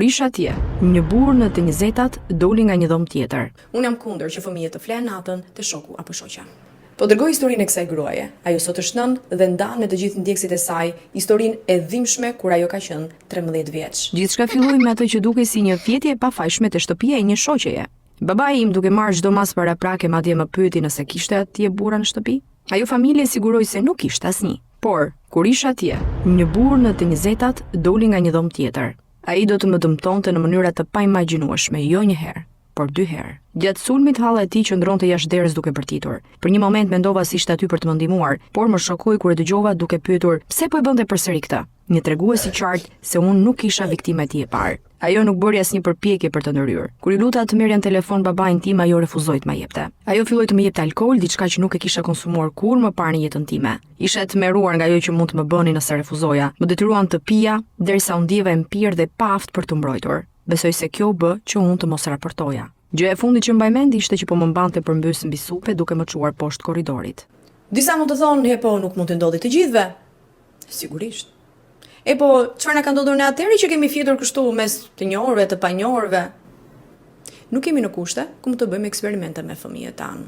Prish atje, një burr në të 20-tat doli nga një dhomë tjetër. Unë jam kundër që fëmijët të flenë natën te shoku apo shoqja. Po dërgoj historinë e kësaj gruaje. Ajo sot është nën dhe ndan me të gjithë ndjekësit e saj historinë e dhimbshme kur ajo ka qenë 13 vjeç. Gjithçka filloi me atë që dukej si një fjetje e pafajshme te shtëpia e një shoqeje. Babai im duke marrë çdo mas paraprake madje më pyeti nëse kishte atje burra në shtëpi. Ajo familje siguroi se nuk kishte asnjë. Por kur isha atje, një burr në të 20-tat doli nga një dhomë tjetër. Ai do të më dëmtonte në mënyra të paimagjinueshme, jo një herë, por 2 herë. Gjatë sulmit halla e tij qëndronte jashtë derës duke bërtitur. Për një moment mendova se ishte aty për të më ndihmuar, por më shokoi kur e dëgjova duke pyetur pse po e bënte përsëri këtë. Një tregues i qartë se unë nuk isha viktima e tij e parë. Ajo nuk bëri asnjë përpjekje për të ndryrë. Kur i luta të merrja në telefon babain tim, ajo refuzoi të më jepte. Ajo filloi të më jepte alkool, diçka që nuk e kisha konsumuar kurrë më parë në jetën time. Isha e tmerruar nga ajo që mund të më bëni nëse refuzoja. Më detyruan të pija derisa u ndjeva e mpir dhe pa aftë për të mbrojtur. Besoj se kjo u bë që unë të mos raportoja. Gjëja e fundit që mbaj mend ishte që po më mbante përmbys mbi supe duke më çuar poshtë korridorit. Disa mund të thonë, po nuk mund të ndodhi të gjithëve. Sigurisht. Po, çfarë na ka ndodhur ne atëherë që kemi fjetur kështu mes të njohurve, të panjohurve? Nuk kemi në kushte ku të bëjmë eksperimente me fëmijët tanë.